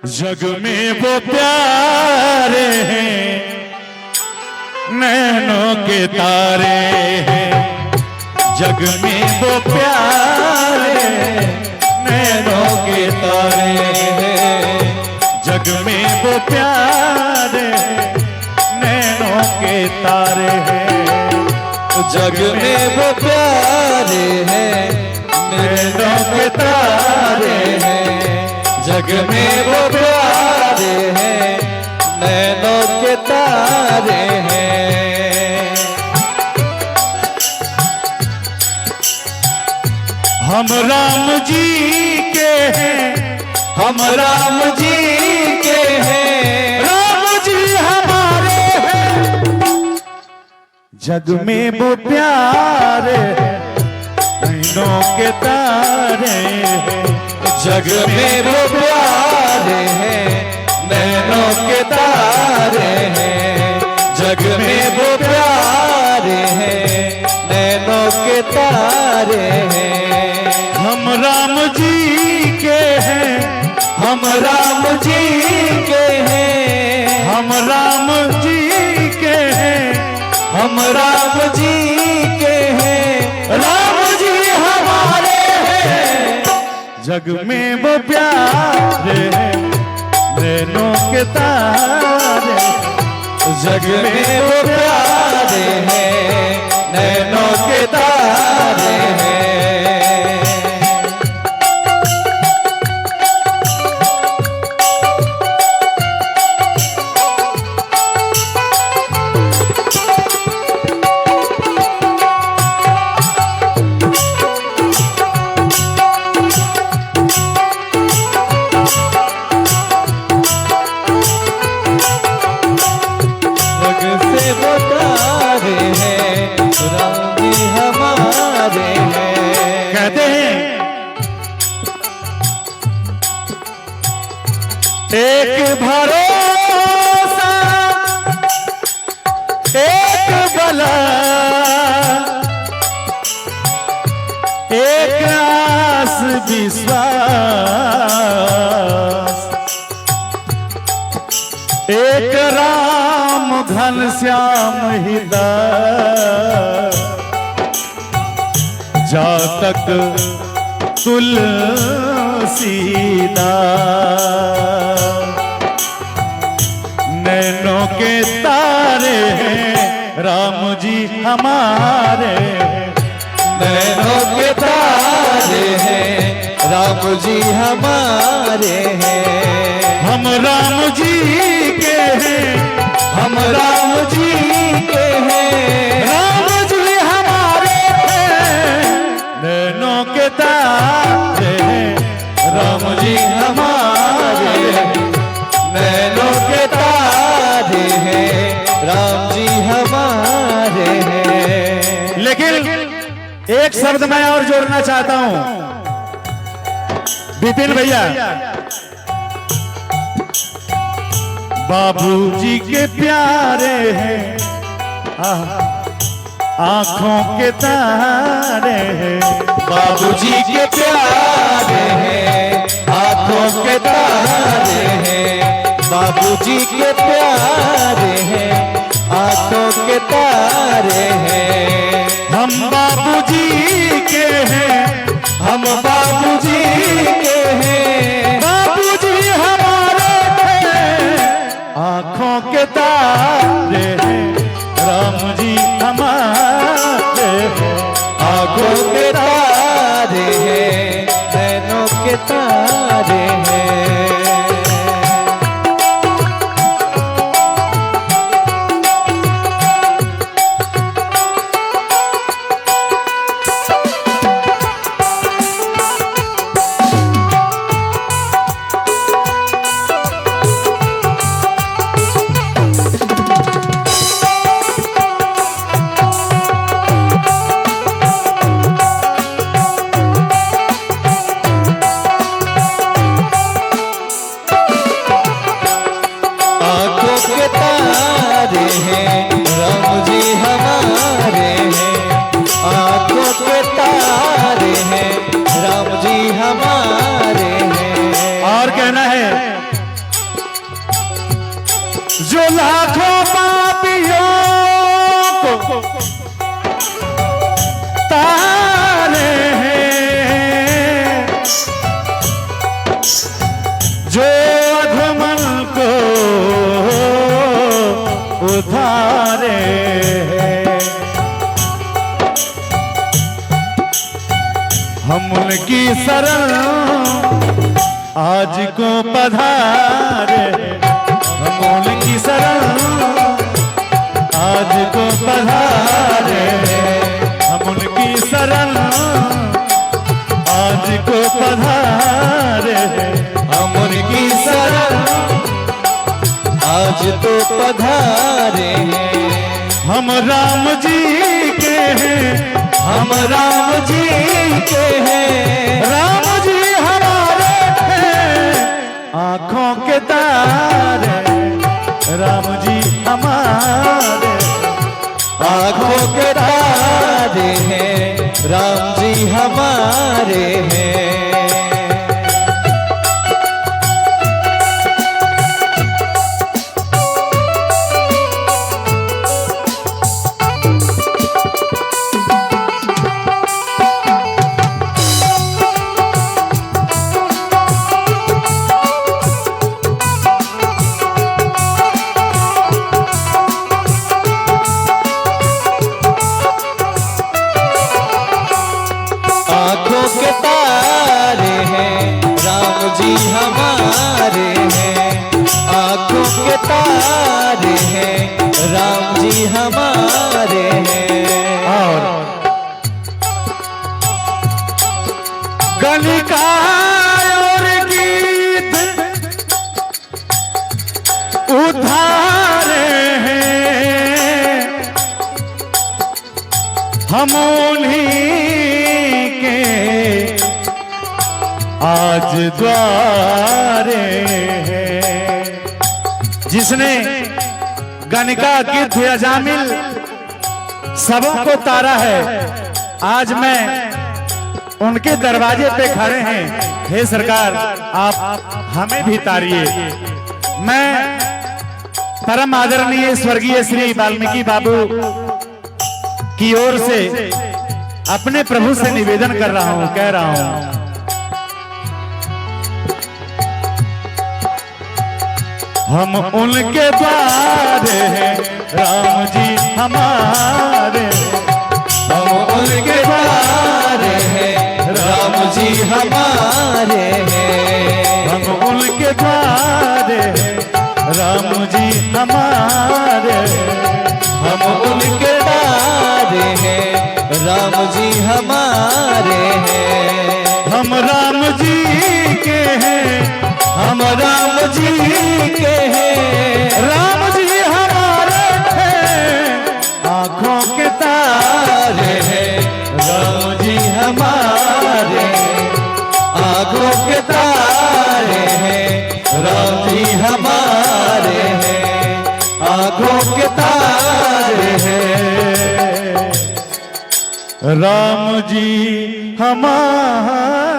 जग में वो प्यारे हैं, नैनों के तारे हैं। जग में वो प्यारे नैनों के तारे हैं। जग में वो प्यारे नैनों के तारे हैं। जग में वो प्यारे हैं, नैनों के तारे हैं। जग में वो प्यारे हैं, नैनों के तारे हैं। हम राम जी के हैं, हम राम जी के हैं, राम जी हमारे हैं। जग में वो प्यारे नैनों के तारे हैं। जग में वो प्यारे हैं, नैनों के तारे हैं। जग में वो प्यारे हैं, नैनों के तारे हैं। हम राम जी के हैं, हम राम जी के हैं, हम राम जी के हैं, हम राम जी के हैं। राम जी हमारे हैं। जग में वो प्यारे हैं, नैनों के तारे। जग में वो प्यारे हैं, नैनों के तारे हैं। एक भरोसा एक बला, एक आस विश्वास, एक राम घनश्याम हृदय। जा तक तुलसीदास, नैनों के तारे हैं राम जी हमारे। नैनों के तारे हैं, राम जी हमारे हैं। हम राम जी के हैं, हम राम जी के हैं। राम जी हमारे हैं। नैनों के तारे हैं राम जी हमारे। नैनों के तारे हैं, राम जी हमारे हैं। लेकिन एक शब्द मैं और जोड़ना चाहता हूं विपिन भैया। बाबूजी के प्यारे हैं, आंखों के तारे हैं। बाबूजी के प्यारे हैं, आंखों के तारे हैं। बाबूजी के प्यारे हैं, आंखों के तारे हैं। हम बाबूजी के हैं, हम बाबूजी के हैं। बाबूजी हमारे हैं। आंखों के तारे हैं राम जी हमारे हैं। आंखों के तारे हैं, नैनों के तारे हैं। जो लाखों पापियों को तारे हैं, जो अधमन को उधारे हैं, हम उनकी शरण आज को पधारे, हम उनकी शरण आज को पधारे, हम उनकी शरण आज को पधारे, हम उनकी शरण आज तो पधारे हैं। हम राम जी के हैं, हम राम जी के हैं, राम जी हमारे हैं, आंखों के तारे, राम जी हमारे, आंखों के तारे हैं, राम जी हमारे हैं। आंखों के तारे हैं, राम जी हमारे हैं, आंखों के तारे हैं, राम जी हमारे हैं। और गलिका और गीत उधारे हैं, हम उन्हीं के आज द्वारे हैं। जिसने गणिका गीत अजामिल सबों को तारा है, आज मैं उनके दरवाजे पे खड़े हैं। हे सरकार, आप हमें भी तारिए। मैं परम आदरणीय स्वर्गीय श्री वाल्मीकि बाबू की ओर से अपने प्रभु से निवेदन कर रहा हूं, कह रहा हूं, हम उनके द्वारे हैं, राम जी हमारे, हम उनके द्वारे हैं, राम जी हमारे हैं, हम उनके द्वारे हैं, राम जी हमारे, हम उनके द्वारे हैं, राम जी हमारे हैं। हम राम जी के हैं, हम राम जी के हैं, राम जी हमारे हैं, आंखों के तारे हैं, राम जी हमारे, आंखों के तारे हैं, राम जी हमारे हैं, आंखों के तारे हैं, राम जी हमारे।